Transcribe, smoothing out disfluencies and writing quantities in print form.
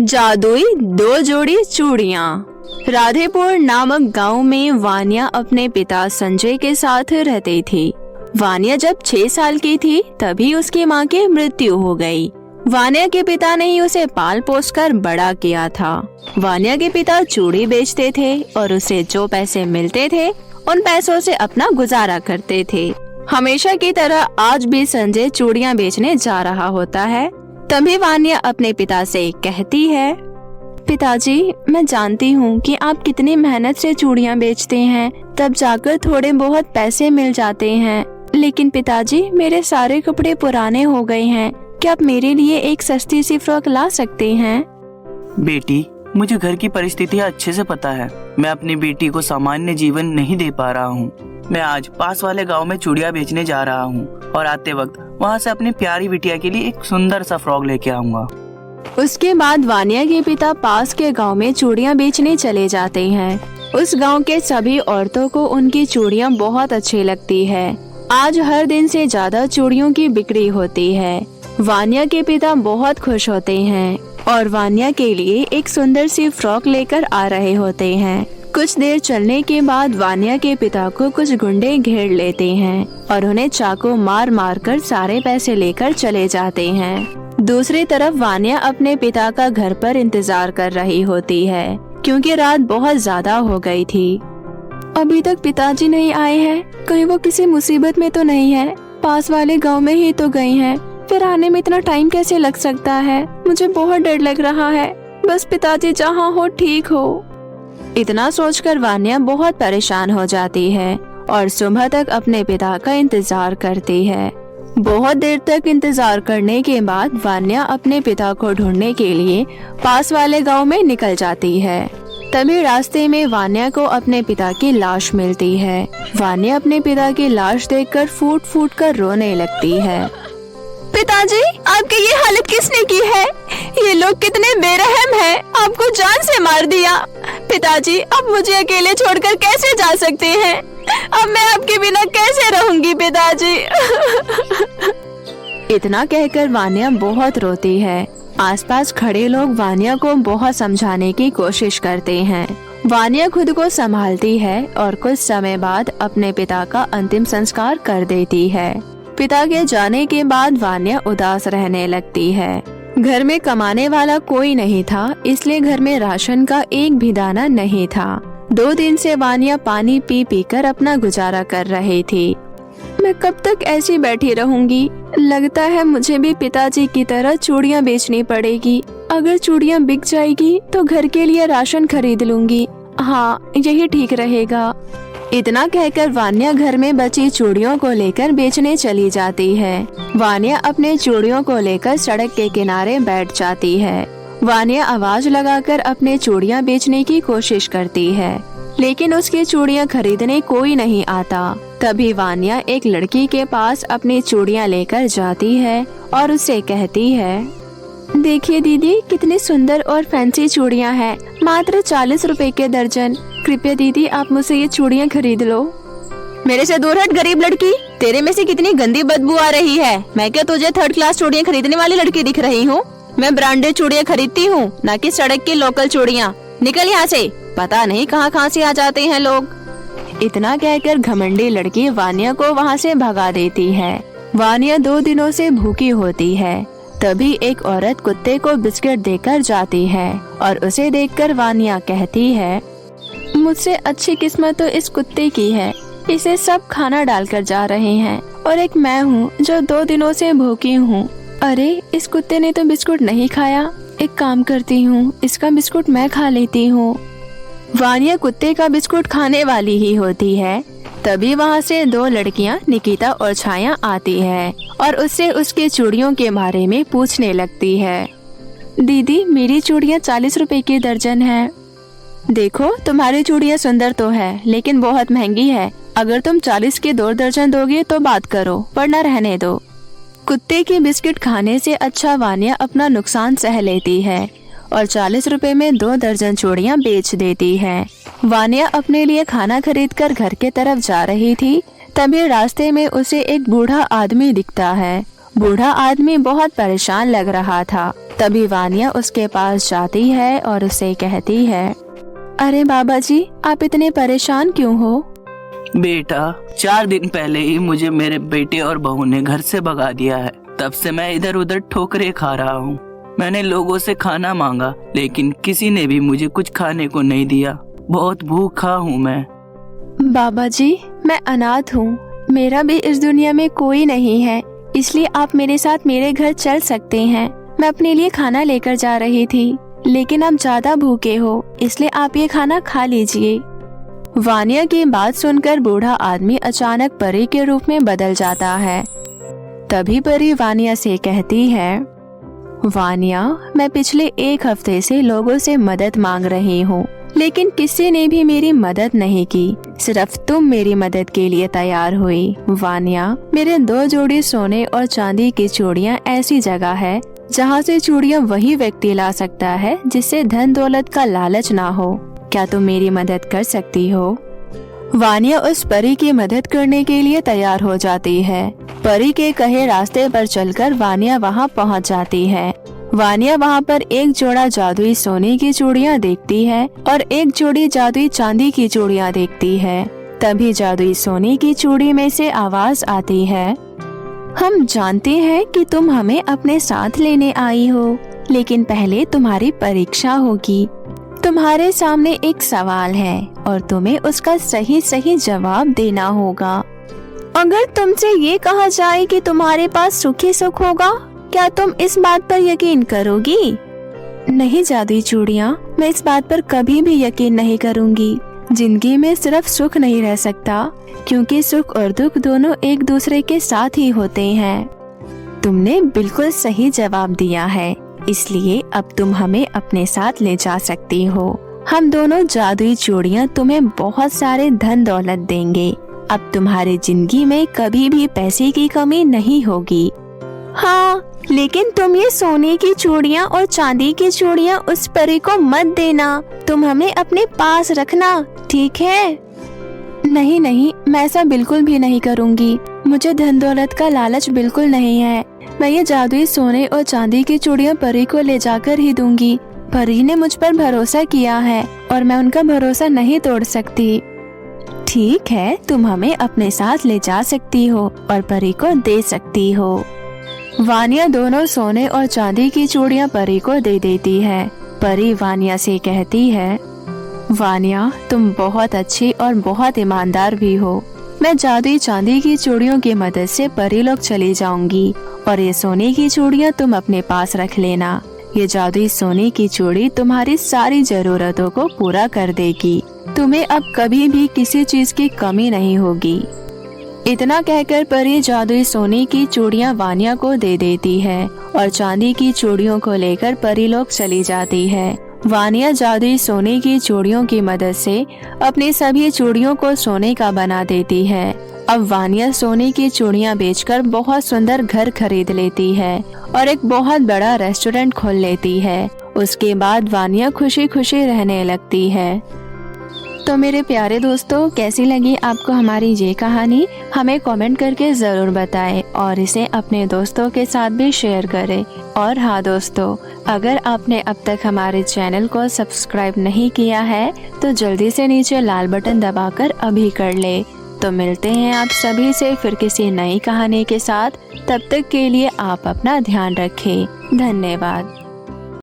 जादुई 2 जोड़ी चूड़ियाँ। राधेपुर नामक गांव में वानिया अपने पिता संजय के साथ रहती थी। वानिया जब 6 साल की थी तभी उसकी मां की मृत्यु हो गई। वानिया के पिता ने ही उसे पाल पोस कर बड़ा किया था। वानिया के पिता चूड़ी बेचते थे और उसे जो पैसे मिलते थे उन पैसों से अपना गुजारा करते थे। हमेशा की तरह आज भी संजय चूड़ियाँ बेचने जा रहा होता है। तभी वानिया अपने पिता से कहती है, पिताजी, मैं जानती हूँ कि आप कितनी मेहनत से चूड़ियाँ बेचते हैं, तब जाकर थोड़े बहुत पैसे मिल जाते हैं। लेकिन पिताजी, मेरे सारे कपड़े पुराने हो गए हैं। क्या आप मेरे लिए एक सस्ती सी फ्रॉक ला सकते हैं? बेटी, मुझे घर की परिस्थितियाँ अच्छे से पता है। मैं अपनी बेटी को सामान्य जीवन नहीं दे पा रहा हूँ। मैं आज पास वाले गांव में चूड़ियाँ बेचने जा रहा हूँ और आते वक्त वहाँ से अपनी प्यारी बिटिया के लिए एक सुंदर सा फ्रॉक लेके आऊंगा। उसके बाद वानिया के पिता पास के गांव में चूड़ियाँ बेचने चले जाते हैं। उस गांव के सभी औरतों को उनकी चूड़ियाँ बहुत अच्छी लगती है। आज हर दिन से ज्यादा चूड़ियों की बिक्री होती है। वानिया के पिता बहुत खुश होते हैं और वानिया के लिए एक सुंदर सी फ्रॉक लेकर आ रहे होते हैं। कुछ देर चलने के बाद वानिया के पिता को कुछ गुंडे घेर लेते हैं और उन्हें चाकू मार मार कर सारे पैसे लेकर चले जाते हैं। दूसरी तरफ वानिया अपने पिता का घर पर इंतजार कर रही होती है क्योंकि रात बहुत ज्यादा हो गई थी। अभी तक पिताजी नहीं आए हैं। कहीं वो किसी मुसीबत में तो नहीं है? पास वाले गांव में ही तो गए हैं। फिर आने में इतना टाइम कैसे लग सकता है? मुझे बहुत डर लग रहा है। बस पिताजी जहाँ हो ठीक हो। इतना सोचकर वानिया बहुत परेशान हो जाती है और सुबह तक अपने पिता का इंतजार करती है। बहुत देर तक इंतजार करने के बाद वानिया अपने पिता को ढूंढने के लिए पास वाले गांव में निकल जाती है। तभी रास्ते में वानिया को अपने पिता की लाश मिलती है। वानिया अपने पिता की लाश देखकर फूट फूट कर रोने लगती है। पिताजी, आपकी ये हालत किसने की है? ये लोग कितने बेरहम हैं, आपको जान से मार दिया। पिताजी, आप मुझे अकेले छोड़कर कैसे जा सकते हैं? अब मैं आपके बिना कैसे रहूंगी पिताजी? इतना कहकर वानिया बहुत रोती है। आसपास खड़े लोग वानिया को बहुत समझाने की कोशिश करते हैं। वानिया खुद को संभालती है और कुछ समय बाद अपने पिता का अंतिम संस्कार कर देती है। पिता के जाने के बाद वानिया उदास रहने लगती है। घर में कमाने वाला कोई नहीं था, इसलिए घर में राशन का एक भी दाना नहीं था। 2 दिन से वानिया पानी पी पी कर अपना गुजारा कर रही थी। मैं कब तक ऐसी बैठी रहूंगी? लगता है मुझे भी पिताजी की तरह चूड़ियाँ बेचनी पड़ेगी। अगर चूड़ियाँ बिक जाएगी तो घर के लिए राशन खरीद लूंगी। हाँ, यही ठीक रहेगा। इतना कहकर वानिया घर में बची चूड़ियों को लेकर बेचने चली जाती है। वानिया अपने चूड़ियों को लेकर सड़क के किनारे बैठ जाती है। वानिया आवाज लगाकर अपने चूड़ियाँ बेचने की कोशिश करती है, लेकिन उसकी चूड़ियाँ खरीदने कोई नहीं आता। तभी वानिया एक लड़की के पास अपनी चूड़ियाँ लेकर जाती है और उससे कहती है, देखिए दीदी, कितनी सुंदर और फैंसी चूड़ियाँ हैं, मात्र 40 रुपए के दर्जन। कृपया दीदी, आप मुझसे ये चूड़ियाँ खरीद लो। मेरे से दूर हट गरीब लड़की, तेरे में से कितनी गंदी बदबू आ रही है। मैं क्या तुझे 3rd क्लास चूड़ियाँ खरीदने वाली लड़की दिख रही हूँ? मैं ब्रांडेड चूड़ियाँ खरीदती हूँ, न कि सड़क की लोकल चूड़ियाँ। निकल यहाँ से, पता नहीं कहाँ से आ जाते हैं लोग। इतना कहकर घमंडी लड़की वानिया को वहाँ से भगा देती है। वानिया 2 दिनों से भूखी होती है। तभी एक औरत कुत्ते को बिस्किट देकर जाती है और उसे देखकर वानिया कहती है, मुझसे अच्छी किस्मत तो इस कुत्ते की है। इसे सब खाना डालकर जा रहे हैं और एक मैं हूँ जो 2 दिनों से भूखी हूँ। अरे, इस कुत्ते ने तो बिस्कुट नहीं खाया। एक काम करती हूँ, इसका बिस्कुट मैं खा लेती हूँ। वानिया कुत्ते का बिस्कुट खाने वाली ही होती है। तभी वहाँ से 2 लड़कियाँ निकिता और छाया आती है और उससे उसके चूड़ियों के बारे में पूछने लगती है। दीदी, मेरी चूड़ियाँ 40 रुपए की दर्जन है। देखो, तुम्हारी चूड़ियाँ सुंदर तो है, लेकिन बहुत महंगी है। अगर तुम 40 के 2 दर्जन दोगे तो बात करो, वरना रहने दो। कुत्ते के बिस्किट खाने से अच्छा वानिया अपना नुकसान सह लेती है और 40 रुपए में 2 दर्जन चूड़ियाँ बेच देती है। वानिया अपने लिए खाना खरीदकर घर के तरफ जा रही थी। तभी रास्ते में उसे एक बूढ़ा आदमी दिखता है। बूढ़ा आदमी बहुत परेशान लग रहा था। तभी वानिया उसके पास जाती है और उसे कहती है, अरे बाबा जी, आप इतने परेशान क्यों हो? बेटा, 4 दिन पहले ही मुझे मेरे बेटे और बहू ने घर से भगा दिया है। तब से मैं इधर उधर ठोकरें खा रहा हूँ। मैंने लोगों से खाना मांगा, लेकिन किसी ने भी मुझे कुछ खाने को नहीं दिया। बहुत भूखा हूँ मैं। बाबा जी, मैं अनाथ हूँ, मेरा भी इस दुनिया में कोई नहीं है, इसलिए आप मेरे साथ मेरे घर चल सकते हैं। मैं अपने लिए खाना लेकर जा रही थी, लेकिन आप ज्यादा भूखे हो, इसलिए आप ये खाना खा लीजिए। वानिया की बात सुनकर बूढ़ा आदमी अचानक परी के रूप में बदल जाता है। तभी परी वानिया से कहती है, वानिया, मैं पिछले 1 हफ्ते से लोगों से मदद मांग रही हूँ, लेकिन किसी ने भी मेरी मदद नहीं की, सिर्फ तुम मेरी मदद के लिए तैयार हुई। वानिया, मेरे 2 जोड़ी सोने और चांदी की चूड़ियाँ ऐसी जगह है जहाँ से चूड़ियाँ वही व्यक्ति ला सकता है जिससे धन दौलत का लालच ना हो। क्या तुम मेरी मदद कर सकती हो? वानिया उस परी की मदद करने के लिए तैयार हो जाती है। परी के कहे रास्ते पर चलकर वानिया वहाँ पहुँच जाती है। वानिया वहाँ पर एक जोड़ा जादुई सोने की चूड़ियाँ देखती है और एक जोड़ी जादुई चांदी की चूड़ियाँ देखती है। तभी जादुई सोने की चूड़ी में से आवाज आती है, हम जानते हैं कि तुम हमें अपने साथ लेने आई हो, लेकिन पहले तुम्हारी परीक्षा होगी। तुम्हारे सामने एक सवाल है और तुम्हें उसका सही सही जवाब देना होगा। अगर तुमसे ये कहा जाए कि तुम्हारे पास सुख ही सुख होगा, क्या तुम इस बात पर यकीन करोगी? नहीं जादुई चूड़ियाँ, मैं इस बात पर कभी भी यकीन नहीं करूँगी। जिंदगी में सिर्फ सुख नहीं रह सकता, क्योंकि सुख और दुख दोनों एक दूसरे के साथ ही होते हैं। तुमने बिल्कुल सही जवाब दिया है, इसलिए अब तुम हमें अपने साथ ले जा सकती हो। हम दोनों जादुई चूड़ियाँ तुम्हें बहुत सारे धन दौलत देंगे। अब तुम्हारी जिंदगी में कभी भी पैसे की कमी नहीं होगी। हाँ, लेकिन तुम ये सोने की चूड़ियाँ और चांदी की चूड़ियाँ उस परी को मत देना, तुम हमें अपने पास रखना, ठीक है? नहीं नहीं, मैं ऐसा बिल्कुल भी नहीं करूँगी। मुझे धन दौलत का लालच बिल्कुल नहीं है। मैं ये जादुई सोने और चांदी की चूड़ियाँ परी को ले जाकर ही दूंगी। परी ने मुझ पर भरोसा किया है और मैं उनका भरोसा नहीं तोड़ सकती। ठीक है, तुम हमें अपने साथ ले जा सकती हो और परी को दे सकती हो। वानिया दोनों सोने और चांदी की चूड़ियाँ परी को दे देती है। परी वानिया से कहती है, वानिया, तुम बहुत अच्छी और बहुत ईमानदार भी हो। मैं जादुई चांदी की चूड़ियों की मदद से परी लोग चली जाऊंगी और ये सोने की चूड़ियाँ तुम अपने पास रख लेना। ये जादुई सोने की चूड़ी तुम्हारी सारी जरूरतों को पूरा कर देगी। तुम्हें अब कभी भी किसी चीज की कमी नहीं होगी। इतना कहकर परी जादुई सोने की चूड़ियाँ वानिया को दे देती है और चांदी की चूड़ियों को लेकर परी लोग चली जाती है। वानिया जादुई सोने की चूड़ियों की मदद से अपनी सभी चूड़ियों को सोने का बना देती है। अब वानिया सोने की चूड़ियाँ बेचकर बहुत सुंदर घर खरीद लेती है और एक बहुत बड़ा रेस्टोरेंट खोल लेती है। उसके बाद वानिया खुशी खुशी रहने लगती है। तो मेरे प्यारे दोस्तों, कैसी लगी आपको हमारी ये कहानी? हमें कमेंट करके ज़रूर बताएं और इसे अपने दोस्तों के साथ भी शेयर करें। और हाँ दोस्तों, अगर आपने अब तक हमारे चैनल को सब्सक्राइब नहीं किया है तो जल्दी से नीचे लाल बटन दबाकर अभी कर ले। तो मिलते हैं आप सभी से फिर किसी नई कहानी के साथ। तब तक के लिए आप अपना ध्यान रखें। धन्यवाद।